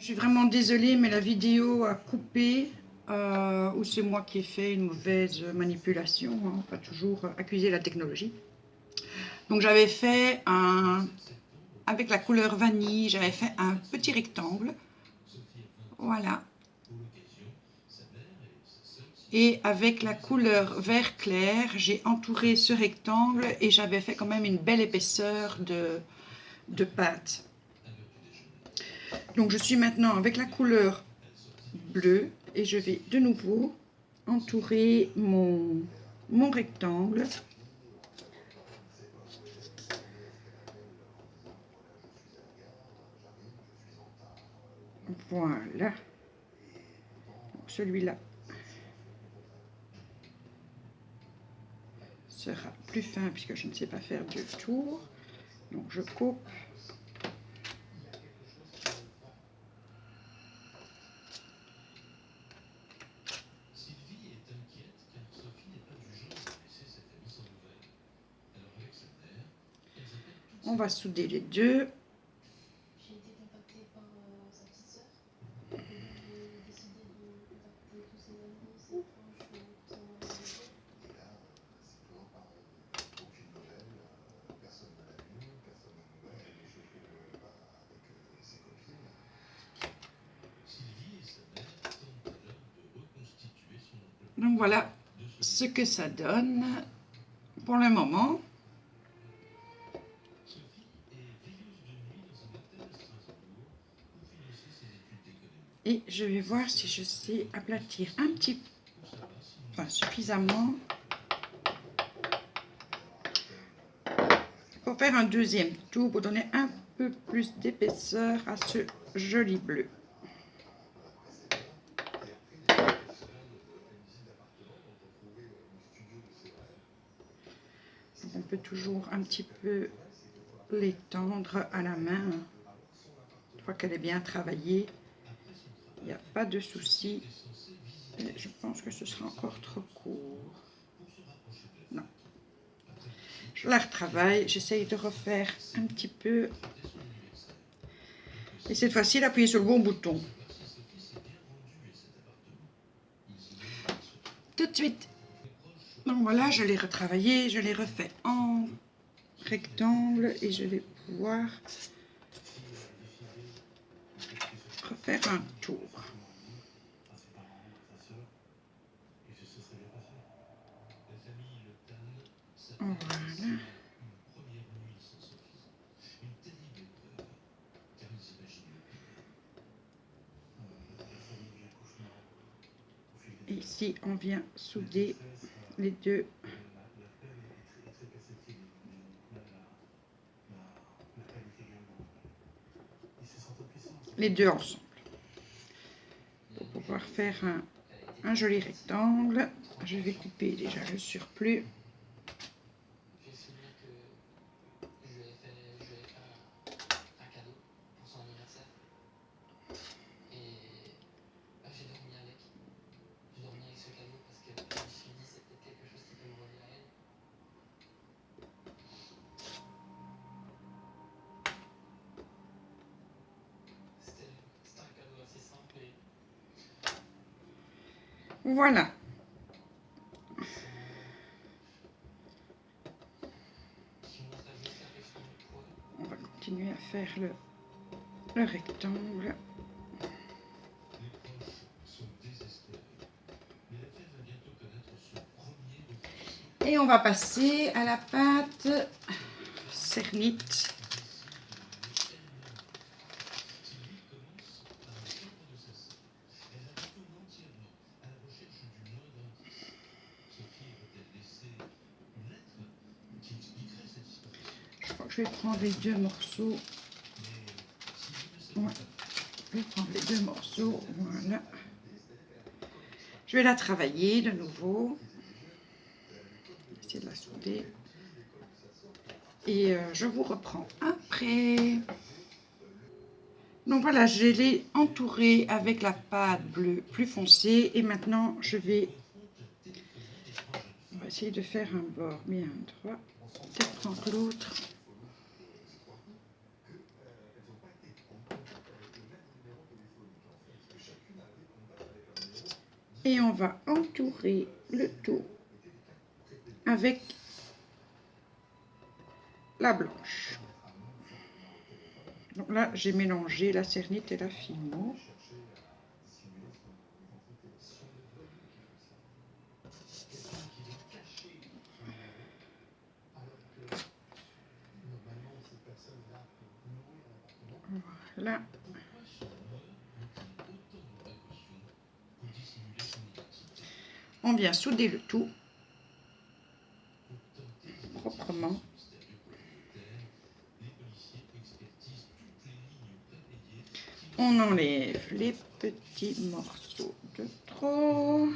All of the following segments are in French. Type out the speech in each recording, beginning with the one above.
suis vraiment désolée, mais la vidéo a coupé. Ou c'est moi qui ai fait une mauvaise manipulation, hein, pas toujours accuser la technologie. Donc j'avais fait avec la couleur vanille, j'avais fait un petit rectangle, voilà. Et avec la couleur vert clair, j'ai entouré ce rectangle et j'avais fait quand même une belle épaisseur de pâte. Donc je suis maintenant avec la couleur bleue et je vais de nouveau entourer mon rectangle. Voilà. Celui-là sera plus fin puisque je ne sais pas faire de tour. Donc je coupe. On va souder les deux. Donc voilà ce que ça donne pour le moment. Et je vais voir si je sais aplatir un petit peu, enfin suffisamment, pour faire un deuxième tour, pour donner un peu plus d'épaisseur à ce joli bleu. On peut toujours un petit peu l'étendre à la main. Une fois qu'elle est bien travaillée, il n'y a pas de souci. Je pense que ce sera encore trop court. Non. Je la retravaille, j'essaye de refaire un petit peu. Et cette fois-ci, appuyez sur le bon bouton. Tout de suite. Donc voilà, je l'ai retravaillé, je l'ai refait en rectangle et je vais pouvoir refaire un tour. Voilà. Et ici, on vient souder les deux. Les deux ensemble. Pour pouvoir faire un joli rectangle, je vais couper déjà le surplus. Voilà. On va continuer à faire le rectangle. Et on va passer à la pâte cernite. Je crois que je vais prendre les deux morceaux. Ouais. Je vais prendre les deux morceaux. Voilà. Je vais la travailler de nouveau. Essayer de la souder. Et je vous reprends après. Donc voilà, je l'ai entourée avec la pâte bleue plus foncée. Et maintenant, on va essayer de faire un bord bien droit. Peut-être prendre l'autre. Et on va entourer le tout avec la blanche. Donc là, j'ai mélangé la cernite et la fimo. Voilà. On vient souder le tout proprement. On enlève les petits morceaux de trop.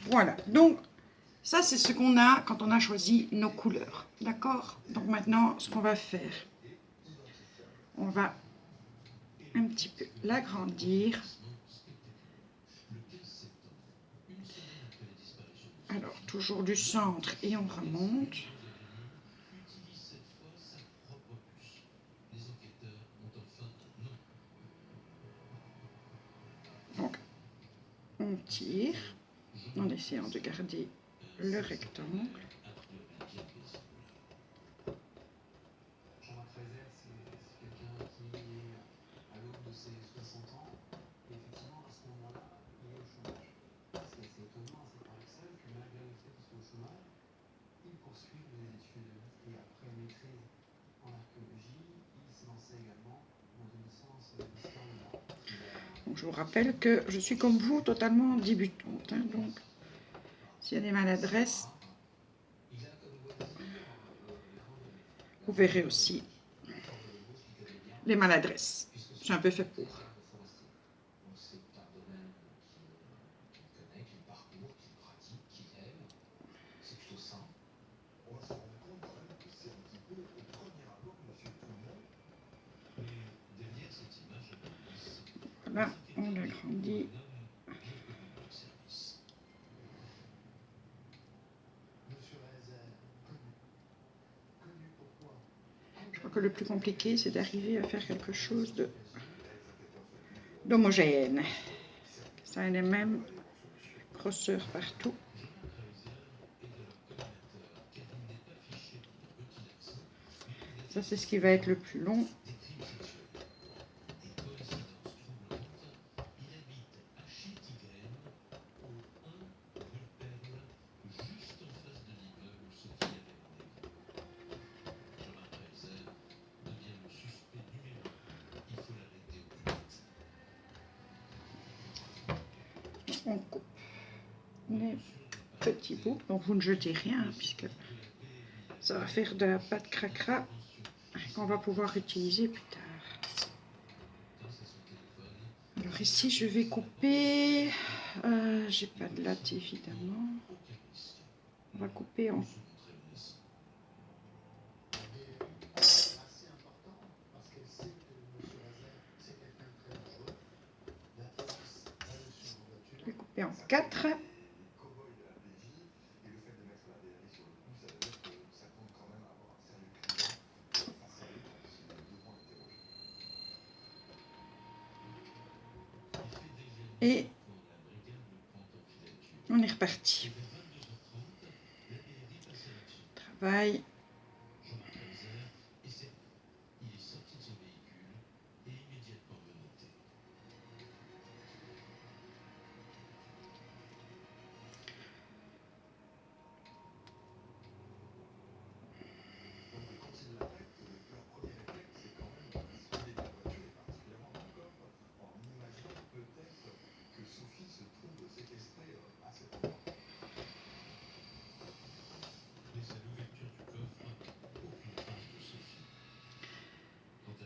Voilà, donc ça c'est ce qu'on a quand on a choisi nos couleurs, d'accord? Donc maintenant, ce qu'on va faire, on va un petit peu l'agrandir. Alors, toujours du centre et on remonte. Donc, on tire en essayant de garder le rectangle. Donc, je vous rappelle que je suis comme vous, totalement débutante. Hein, donc, s'il y a des maladresses, vous verrez aussi les maladresses. C'est un peu fait pour. Voilà, on l'agrandit. Je crois que le plus compliqué, c'est d'arriver à faire quelque chose d'homogène. Ça a les mêmes grosseurs partout. Ça, c'est ce qui va être le plus long. On coupe les petits bouts. Donc, vous ne jetez rien, hein, puisque ça va faire de la pâte cracra qu'on va pouvoir utiliser plus tard. Alors ici, je vais couper. J'ai pas de latte, évidemment. On va couper en... Je vais couper en 4. Et on est reparti. Travail.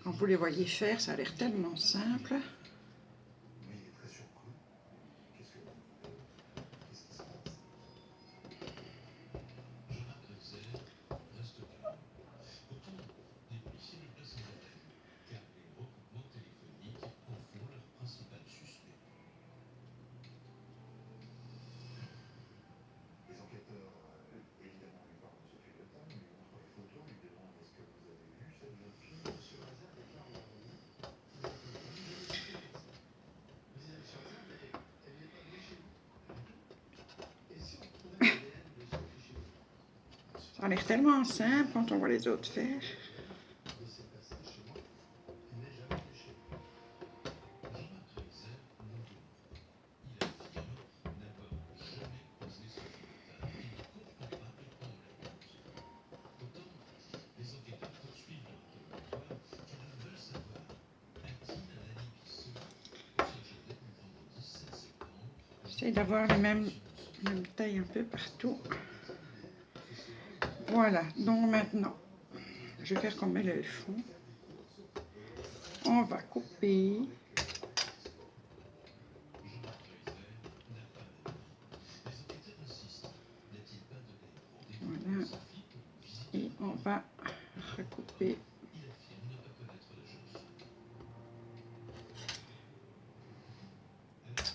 Quand vous les voyez faire, ça a l'air tellement simple. Ça a l'air tellement simple quand on voit les autres faire. J'essaie d'avoir les mêmes tailles un peu partout. Voilà, donc maintenant, je vais faire comme elles le font. On va couper. Voilà. Et on va recouper.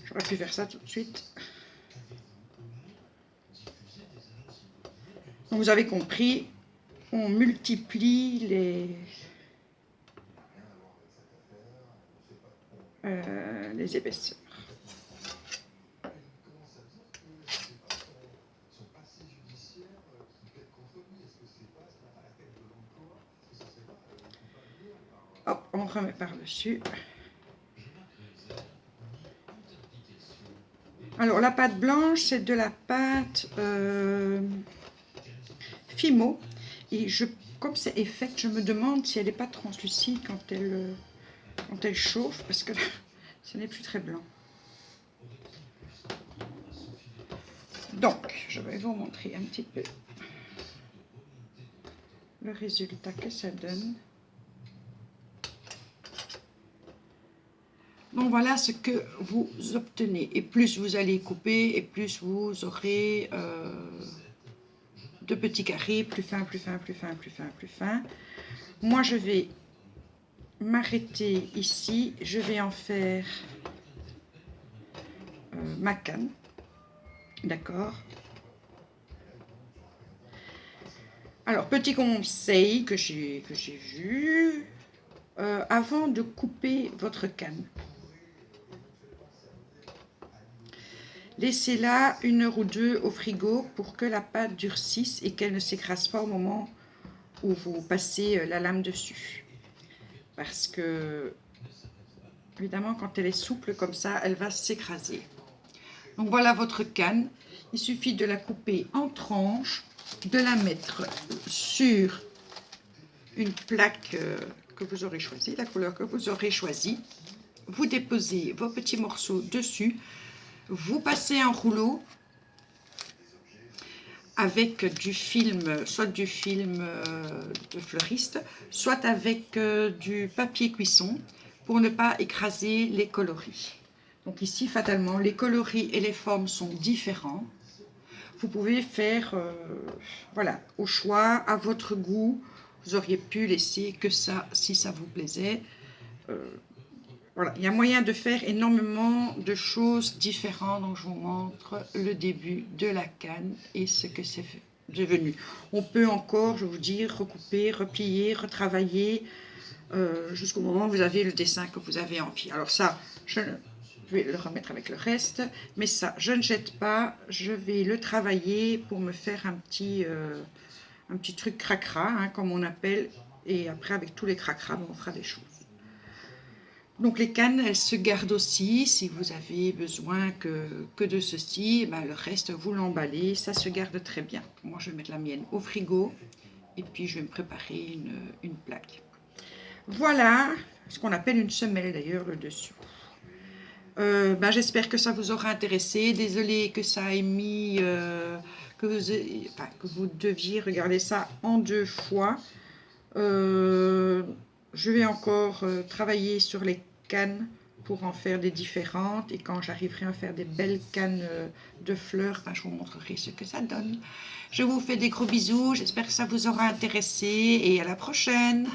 J'aurais pu faire ça tout de suite. Donc vous avez compris, on multiplie les épaisseurs. Hop, on remet par-dessus. Alors la pâte blanche, c'est de la pâte Fimo. Et comme c'est effect, je me demande si elle n'est pas translucide quand elle chauffe, parce que là, ce n'est plus très blanc. Donc, je vais vous montrer un petit peu le résultat que ça donne. Donc voilà ce que vous obtenez. Et plus vous allez couper, et plus vous aurez de petits carrés, plus fins, plus fins, plus fins, plus fins, plus fins. Moi, je vais m'arrêter ici. Je vais en faire ma canne. D'accord. Alors, petit conseil que j'ai vu, avant de couper votre canne, laissez-la 1 heure ou 2 au frigo pour que la pâte durcisse et qu'elle ne s'écrase pas au moment où vous passez la lame dessus. Parce que, évidemment, quand elle est souple comme ça, elle va s'écraser. Donc voilà votre canne. Il suffit de la couper en tranches, de la mettre sur une plaque que vous aurez choisie, la couleur que vous aurez choisie. Vous déposez vos petits morceaux dessus. Vous passez un rouleau avec du film, soit du film de fleuriste, soit avec du papier cuisson pour ne pas écraser les coloris. Donc ici, fatalement, les coloris et les formes sont différents. Vous pouvez faire, voilà, au choix, à votre goût. Vous auriez pu laisser que ça, si ça vous plaisait. Voilà, il y a moyen de faire énormément de choses différentes. Donc, je vous montre le début de la canne et ce que c'est devenu. On peut encore, je vous dis, recouper, replier, retravailler jusqu'au moment où vous avez le dessin que vous avez envie. Alors ça, je vais le remettre avec le reste, mais ça, je ne jette pas. Je vais le travailler pour me faire un petit truc cracra, hein, comme on appelle. Et après, avec tous les cracras, on fera des choses. Donc les cannes, elles se gardent aussi. Si vous avez besoin que de ceci, ben le reste, vous l'emballez. Ça se garde très bien. Moi, je vais mettre la mienne au frigo. Et puis, je vais me préparer une plaque. Voilà ce qu'on appelle une semelle, d'ailleurs, le dessus. Ben, j'espère que ça vous aura intéressé. Désolée que ça ait mis... que vous deviez regarder ça en 2 fois. Je vais encore travailler sur les cannes pour en faire des différentes. Et quand j'arriverai à faire des belles cannes de fleurs, ben, je vous montrerai ce que ça donne. Je vous fais des gros bisous. J'espère que ça vous aura intéressé. Et à la prochaine.